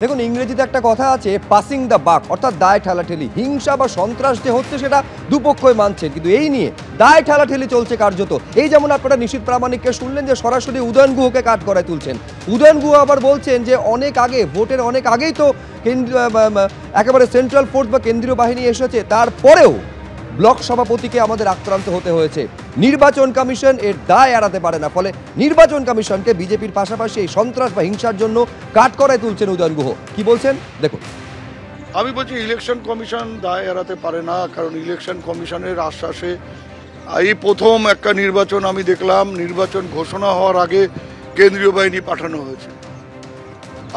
দেখুন ইংরেজিতে একটা কথা আছে পাসিং দ্য বাক অর্থাৎ দায় ঠেলাঠেলি হিংসা বা সন্ত্রাস যে হচ্ছে সেটা দুপক্ষই মানছেন কিন্তু এই নিয়ে দায় ঠেলাঠেলি চলছে কার্যত। এই যেমন আপনারা নিশীথ প্রামাণিককে শুনলেন যে সরাসরি উদয়ন গুহকে কাঠগড়ায় তুলছেন। উদয়ন গুহ আবার বলছেন যে অনেক আগে ভোটের অনেক আগেই তো একেবারে সেন্ট্রাল ফোর্স বা কেন্দ্রীয় বাহিনী এসেছে, তারপরেও ব্লক সভাপতিকে আমাদের আক্রান্ত হতে হয়েছে। নির্বাচন কমিশন এর দায় এড়াতে পারে না, ফলে নির্বাচন কমিশনকে বিজেপির পাশাপাশি এই সন্ত্রাস বা হিংসার জন্য কাঠগড়ায় তুলছেন উদয়ন গুহ। কি বলছেন দেখুন। আমি বলছি ইলেকশন কমিশন দায় এড়াতে পারে না, কারণ ইলেকশন কমিশনের আশ্বাসে এই প্রথম একটা নির্বাচন আমি দেখলাম, নির্বাচন ঘোষণা হওয়ার আগে কেন্দ্রীয় বাহিনী পাঠানো হয়েছে।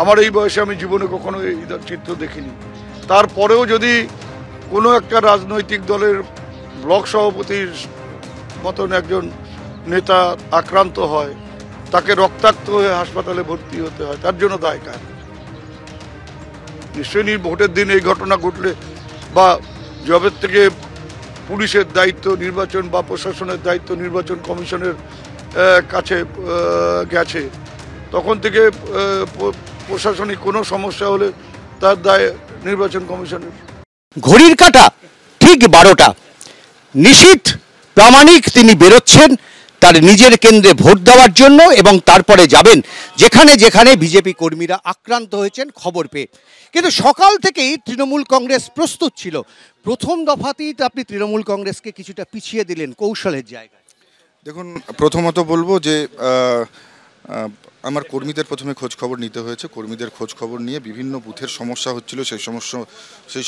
আমার এই বয়সে আমি জীবনে কখনো এই চিত্র দেখিনি। তারপরেও যদি কোনো একটা রাজনৈতিক দলের ব্লক সভাপতির মতন একজন নেতা আক্রান্ত হয়, তাকে রক্তাক্ত হয়ে হাসপাতালে ভর্তি হতে হয়, তার জন্য দায় কার? নিশ্চয়ই ভোটের দিন এই ঘটনা ঘটলে বা জবের থেকে পুলিশের দায়িত্ব নির্বাচন বা প্রশাসনের দায়িত্ব নির্বাচন কমিশনের কাছে গেছে, তখন থেকে প্রশাসনিক কোনো সমস্যা হলে তার দায় নির্বাচন কমিশনের। ঘড়ির কাঁটা ঠিক 12টা। নিশীথ প্রামাণিক তিনি বেরোচ্ছেন তার নিজের কেন্দ্রে ভোট দেওয়ার জন্য এবং তারপরে যাবেন যেখানে যেখানে বিজেপি কর্মীরা আক্রান্ত হয়েছেন খবর পেয়ে। কিন্তু সকাল থেকেই তৃণমূল কংগ্রেস প্রস্তুত ছিল। প্রথম দফাতেই তো আপনি তৃণমূল কংগ্রেসকে কিছুটা পিছিয়ে দিলেন কৌশলের জায়গায়। দেখুন, প্রথমত বলবো যে আমার কর্মীদের প্রথমে খোঁজ খবর নিতে হয়েছে। কর্মীদের খোঁজ খবর নিয়ে বিভিন্ন বুথের সমস্যা হচ্ছিল, সেই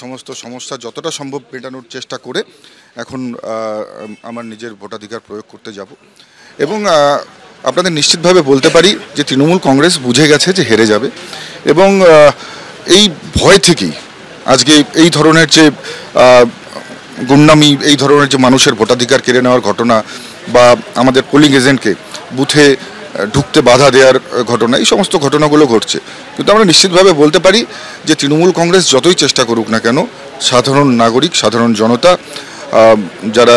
সমস্ত সমস্যা যতটা সম্ভব মেটানোর চেষ্টা করে এখন আমার নিজের ভোটাধিকার প্রয়োগ করতে যাব। এবং আপনাদের নিশ্চিতভাবে বলতে পারি যে তৃণমূল কংগ্রেস বুঝে গেছে যে হেরে যাবে, এবং এই ভয় থেকেই আজকে এই ধরনের যে গুন্ডামি, এই ধরনের যে মানুষের ভোটাধিকার কেড়ে নেওয়ার ঘটনা বা আমাদের পোলিং এজেন্টকে বুথে ঢুকতে বাধা দেওয়ার ঘটনা, এই সমস্ত ঘটনাগুলো ঘটছে। কিন্তু আমরা নিশ্চিতভাবে বলতে পারি যে তৃণমূল কংগ্রেস যতই চেষ্টা করুক না কেন, সাধারণ নাগরিক, সাধারণ জনতা, যারা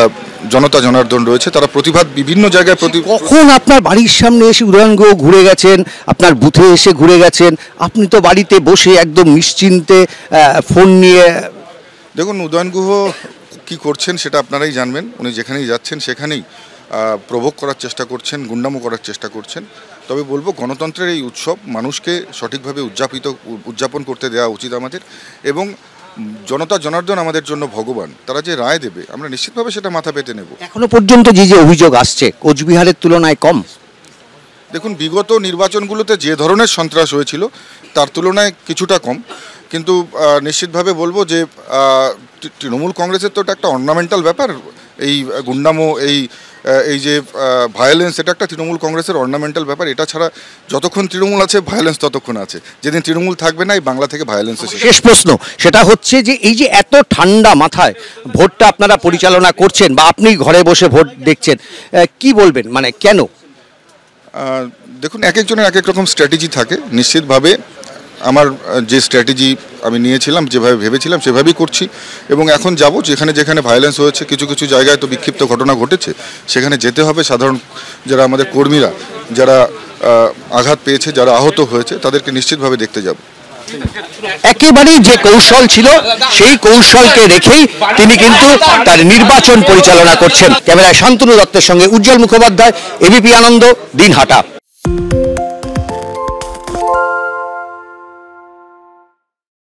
জনতা জনার্দন রয়েছে, তারা প্রতিবাদ বিভিন্ন জায়গায় কখন আপনার বাড়ির সামনে এসে উদয়ন গুহ ঘুরে গেছেন, আপনার বুথে এসে ঘুরে গেছেন, আপনি তো বাড়িতে বসে একদম নিশ্চিন্তে ফোন নিয়ে। দেখুন, উদয়ন গুহ কী করছেন সেটা আপনারাই জানবেন। উনি যেখানেই যাচ্ছেন সেখানেই প্রভোগ করার চেষ্টা করছেন, গুন্ডামো করার চেষ্টা করছেন। তবে বলবো, গণতন্ত্রের এই উৎসব মানুষকে সঠিকভাবে উদযাপন করতে দেওয়া উচিত আমাদের, এবং জনতা জনার্দন আমাদের জন্য ভগবান, তারা যে রায় দেবে আমরা নিশ্চিতভাবে সেটা মাথা পেতে নেব। এখনো পর্যন্ত যে অভিযোগ আসছে কোচবিহারের তুলনায় কম। দেখুন, বিগত নির্বাচনগুলোতে যে ধরনের সন্ত্রাস হয়েছিল তার তুলনায় কিছুটা কম, কিন্তু নিশ্চিতভাবে বলবো যে তৃণমূল কংগ্রেসের তো এটা একটা অর্নামেন্টাল ব্যাপার। এই গুন্ডামো, এই যে ভায়োলেন্স, এটা একটা তৃণমূল কংগ্রেসের অর্নামেন্টাল ব্যাপার। এটা ছাড়া যতক্ষণ তৃণমূল আছে ভায়োলেন্স ততক্ষণ আছে, যেদিন তৃণমূল থাকবে না এই বাংলা থেকে ভায়োলেন্স এসে। শেষ প্রশ্ন সেটা হচ্ছে যে এই যে এত ঠান্ডা মাথায় ভোটটা আপনারা পরিচালনা করছেন বা আপনি ঘরে বসে ভোট দেখছেন, কি বলবেন, মানে কেন? দেখুন, এক একজনের এক এক রকম স্ট্র্যাটেজি থাকে। নিশ্চিতভাবে আমার যে স্ট্র্যাটেজি আমি নিয়েছিলাম, যেভাবে ভেবেছিলাম সেভাবেই করছি, এবং এখন যাব যেখানে যেখানে ভায়োলেন্স হয়েছে, কিছু কিছু জায়গায় তো বিক্ষিপ্ত ঘটনা ঘটেছে, সেখানে যেতে হবে। সাধারণ যারা আমাদের কর্মীরা, যারা আঘাত পেয়েছে, যারা আহত হয়েছে, তাদেরকে নিশ্চিতভাবে দেখতে যাব। একেবারেই যে কৌশল ছিল সেই কৌশলকে রেখেই তিনি কিন্তু তার নির্বাচন পরিচালনা করছেন। ক্যামেরায় শান্তনু দত্তের সঙ্গে উজ্জ্বল মুখোপাধ্যায়, এবিপি আনন্দ, দিনহাটা।